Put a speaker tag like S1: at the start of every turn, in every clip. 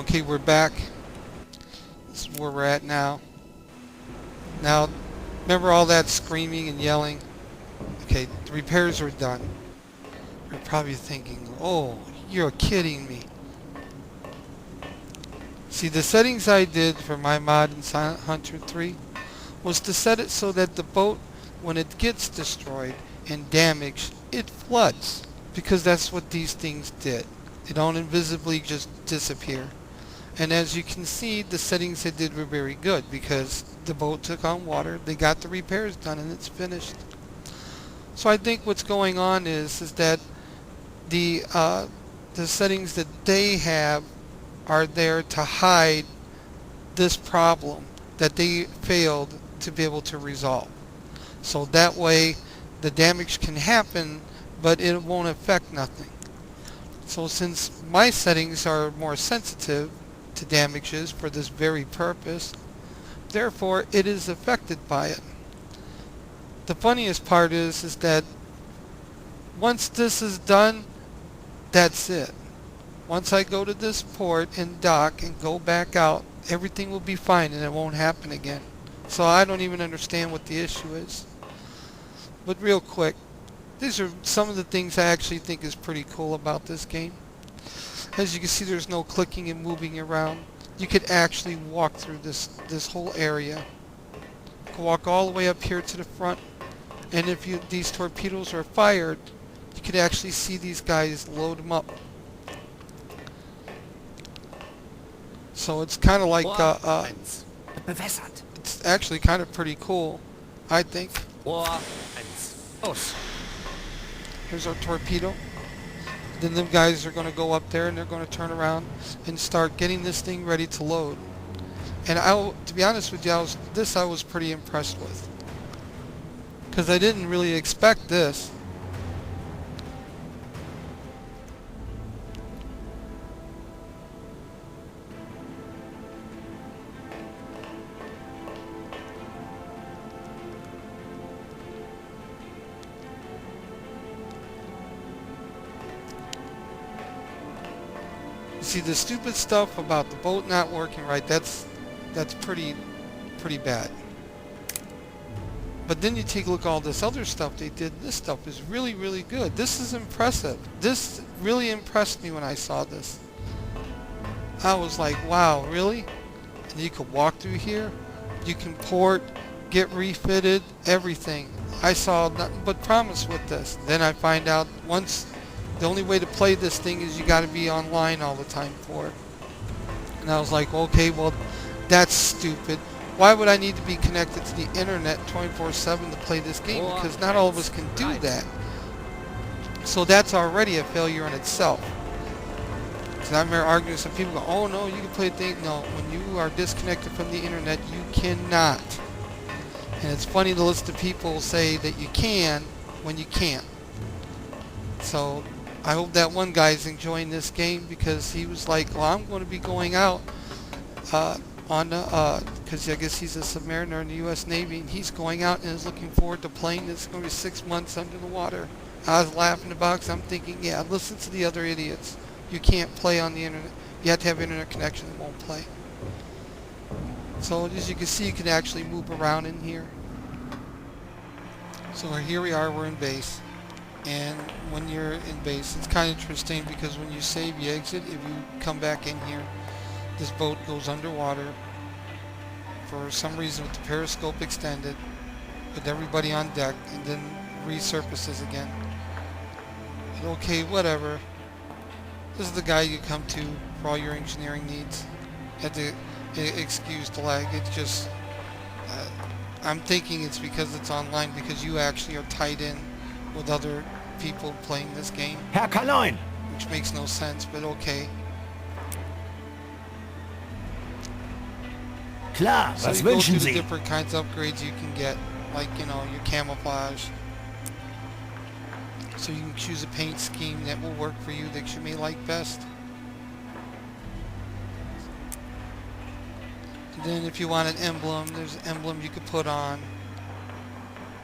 S1: Okay, we're back. This is where we're at now. Now, remember all that screaming and yelling? Okay, the repairs are done. You're probably thinking, oh, you're kidding me. See, the settings I did for my mod in Silent Hunter 3 was to set it so that the boat, when it gets destroyed and damaged, it floods. Because that's what these things did. They don't invisibly just disappear. And as you can see, the settings they did were very good because the boat took on water, they got the repairs done, and it's finished. So I think what's going on is that the settings that they have are there to hide this problem that they failed to be able to resolve. So that way the damage can happen, but it won't affect nothing. So since my settings are more sensitive to damages for this very purpose, therefore it is affected by it. The funniest part is that once this is done, that's it. Once I go to this port and dock and go back out, everything will be fine and it won't happen again. So I don't even understand what the issue is. But real quick, these are some of the things I actually think is pretty cool about this game. As you can see, there's no clicking and moving around. You could actually walk through this whole area. You can walk all the way up here to the front, and if these torpedoes are fired, you could actually see these guys load them up. So it's kind of like it's actually kind of pretty cool, I think. Here's our torpedo. Then them guys are going to go up there and they're going to turn around and start getting this thing ready to load. And to be honest with you, I was pretty impressed with, because I didn't really expect this. See, the stupid stuff about the boat not working right, that's pretty bad. But then you take a look at all this other stuff they did. This stuff is really, really good. This is impressive. This really impressed me when I saw this. I was like, wow, really? And you could walk through here. You can port, get refitted, everything. I saw nothing but promise with this. Then I find out the only way to play this thing is you got to be online all the time for it. And I was like, okay, well, that's stupid. Why would I need to be connected to the internet 24/7 to play this game? Because not all of us can do that. So that's already a failure in itself. Because I remember arguing with some people, go, oh no, you can play the thing. No, when you are disconnected from the internet, you cannot. And it's funny to listen to people say that you can when you can't. So I hope that one guy's enjoying this game, because he was like, well, I'm going to be going out because I guess he's a submariner in the U.S. Navy, and he's going out and is looking forward to playing this. It's going to be 6 months under the water. I was laughing about it because I'm thinking, yeah, listen to the other idiots. You can't play on the internet. You have to have internet connection that won't play. So as you can see, you can actually move around in here. So here we are, we're in base. And when you're in base, it's kind of interesting, because when you save, you exit. If you come back in here, this boat goes underwater for some reason with the periscope extended, with everybody on deck, and then resurfaces again. And okay, whatever. This is the guy you come to for all your engineering needs. You have to excuse the lag. It's just, I'm thinking it's because it's online, because you actually are tied in with other people playing this game.
S2: Herr Kaloin!
S1: Which makes no sense, but okay.
S2: Klar,
S1: So
S2: was
S1: you go
S2: wünschen
S1: through the
S2: Sie?
S1: different kinds of upgrades you can get, like, you know, your camouflage. So you can choose a paint scheme that will work for you, that you may like best. And then if you want an emblem, there's an emblem you could put on.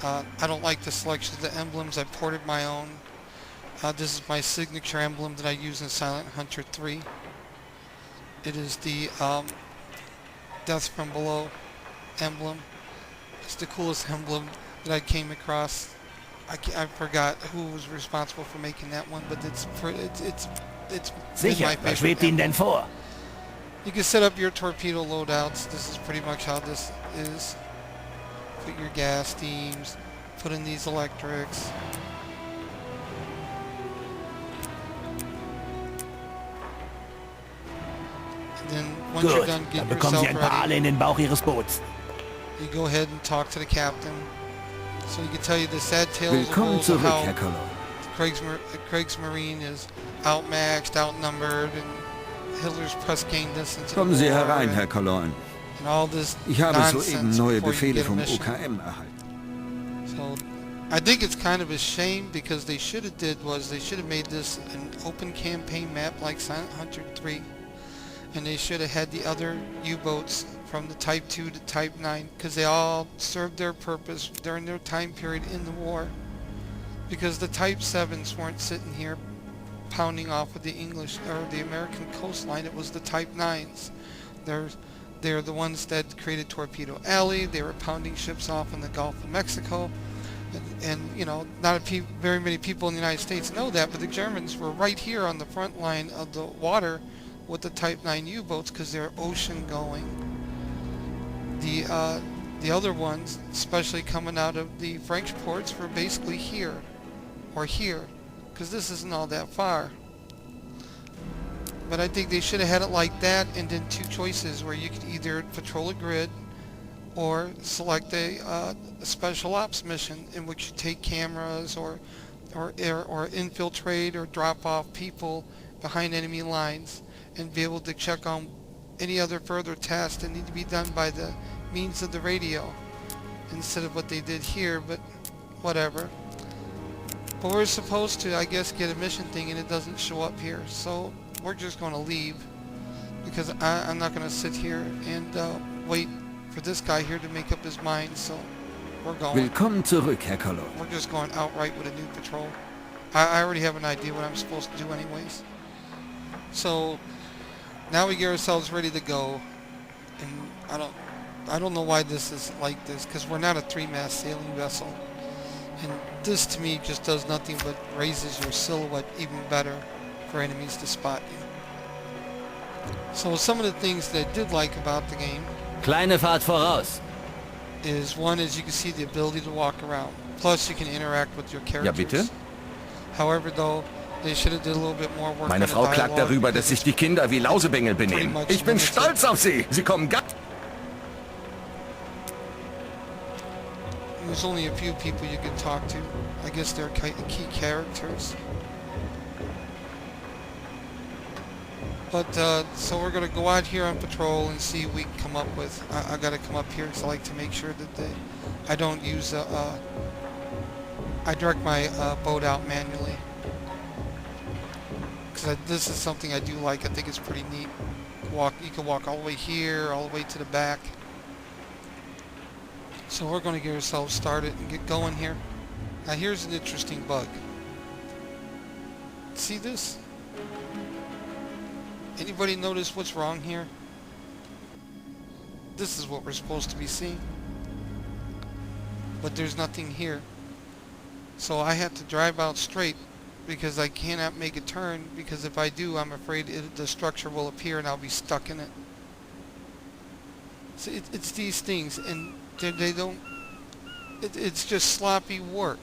S1: I don't like the selection of the emblems. I ported my own. This is my signature emblem that I use in Silent Hunter 3. It is the Death from Below emblem. It's the coolest emblem that I came across. I forgot who was responsible for making that one, but it's been
S2: Sicher,
S1: my
S2: was
S1: favorite
S2: schwebt Ihnen denn
S1: emblem.
S2: vor?
S1: You can set up your torpedo loadouts. This is pretty much how this is. Put your gas steams, put in these electrics. And then once you're
S2: Gut,
S1: done
S2: dann
S1: getting
S2: bekommen Sie
S1: yourself
S2: ein paar
S1: ready,
S2: Aale in den Bauch Ihres Boots.
S1: you go ahead and talk to the captain. So he can tell you the sad tales of
S3: Willkommen
S1: woes of
S3: zurück,
S1: how
S3: Herr Colon.
S1: Craig's Marine is outmatched, outnumbered, and Hitler's press gained this into
S3: Kommen
S1: the
S3: Sie
S1: war,
S3: herein, Herr Colon.
S1: and all this
S3: Ich habe soeben
S1: nonsense
S3: neue
S1: before you
S3: Befehle
S1: get a
S3: vom
S1: mission.
S3: OKM erhalten.
S1: So I think it's kind of a shame because they should have made this an open campaign map like Silent Hunter 3, and they should have had the other U-boats from the Type 2 to Type 9 because they all served their purpose during their time period in the war, because the Type 7s weren't sitting here pounding off with the English or the American coastline. It was the Type 9s. They're the ones that created Torpedo Alley. They were pounding ships off in the Gulf of Mexico. And you know, not very many people in the United States know that, but the Germans were right here on the front line of the water with the Type 9 U-boats because they're ocean going. The other ones, especially coming out of the French ports, were basically here or here, because this isn't all that far. But I think they should have had it like that, and then two choices where you could either patrol a grid or select a special ops mission in which you take cameras or infiltrate or drop off people behind enemy lines and be able to check on any other further tasks that need to be done by the means of the radio instead of what they did here, but whatever. But we're supposed to, I guess, get a mission thing and it doesn't show up here, so we're just going to leave because I'm not going to sit here and wait for this guy here to make up his mind, so we're going.
S3: Willkommen zurück, Herr Colon.
S1: We're just going outright with a new patrol. I already have an idea what I'm supposed to do anyways. So now we get ourselves ready to go, and I don't know why this is like this, because we're not a three-mast sailing vessel, and this to me just does nothing but raises your silhouette even better for enemies to spot you. So some of the things that I did like about the game
S2: Kleine Fahrt voraus.
S1: is, one is you can see the ability to walk around, plus you can interact with your characters.
S3: Ja, bitte?
S1: However, though, they should have did a little bit more work
S4: Meine
S1: on the
S4: Frau klagt
S1: dialogue,
S4: darüber, dass sich die Kinder wie Lausebengel benehmen. Ich bin stolz auf sie. Sie kommen ganz...
S1: There's only a few people you can talk to. I guess they're key characters. But, so we're going to go out here on patrol and see what we can come up with. I got to come up here because I like to make sure that I don't use I direct my boat out manually. Because this is something I do like. I think it's pretty neat. You can walk all the way here, all the way to the back. So we're going to get ourselves started and get going here. Now here's an interesting bug. See this? Anybody notice what's wrong here? This is what we're supposed to be seeing. But there's nothing here. So I have to drive out straight because I cannot make a turn, because if I do, I'm afraid the structure will appear and I'll be stuck in it. So it's these things, and they don't... It's just sloppy work.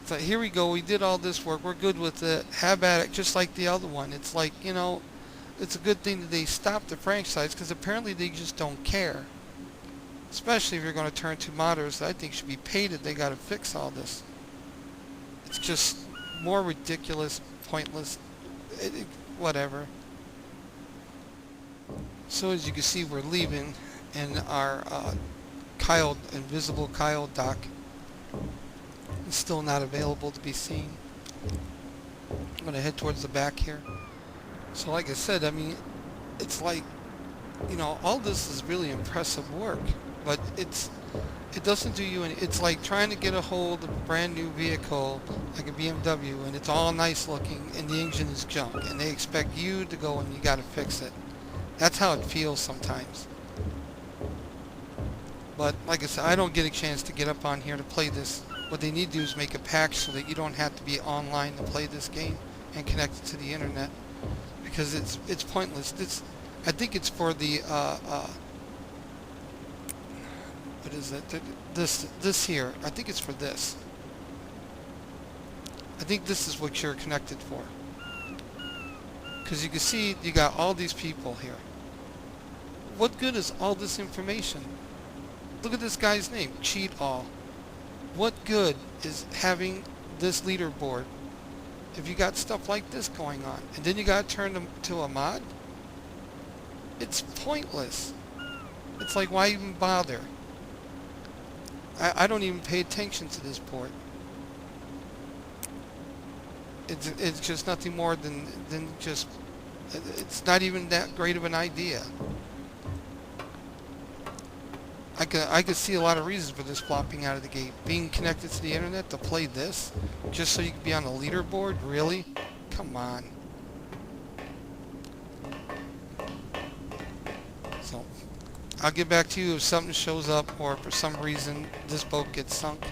S1: So here we go, we did all this work, we're good with it, have at it, just like the other one. It's like, you know, it's a good thing that they stopped the franchise, because apparently they just don't care. Especially if you're going to turn to modders that I think should be paid if they got to fix all this. It's just more ridiculous, pointless, whatever. So as you can see, we're leaving, and our invisible Kyle dock is still not available to be seen. I'm going to head towards the back here. So like I said, I mean, it's like, you know, all this is really impressive work, but it doesn't do you any... It's like trying to get a hold of a brand new vehicle like a BMW, and it's all nice looking and the engine is junk, and they expect you to go and you got to fix it. That's how it feels sometimes. But like I said, I don't get a chance to get up on here to play this. What they need to do is make a pack so that you don't have to be online to play this game and connect it to the internet, because it's pointless. I think it's for the what is it? This here. I think it's for this. I think this is what you're connected for. Because you can see you got all these people here. What good is all this information? Look at this guy's name, Cheat All. What good is having this leaderboard if you got stuff like this going on? And then you got to turn them to a mod? It's pointless. It's like, why even bother? I don't even pay attention to this port. It's just nothing more than just, it's not even that great of an idea. I could see a lot of reasons for this flopping out of the gate. Being connected to the internet to play this, just so you can be on the leaderboard? Really? Come on. So, I'll get back to you if something shows up or for some reason this boat gets sunk.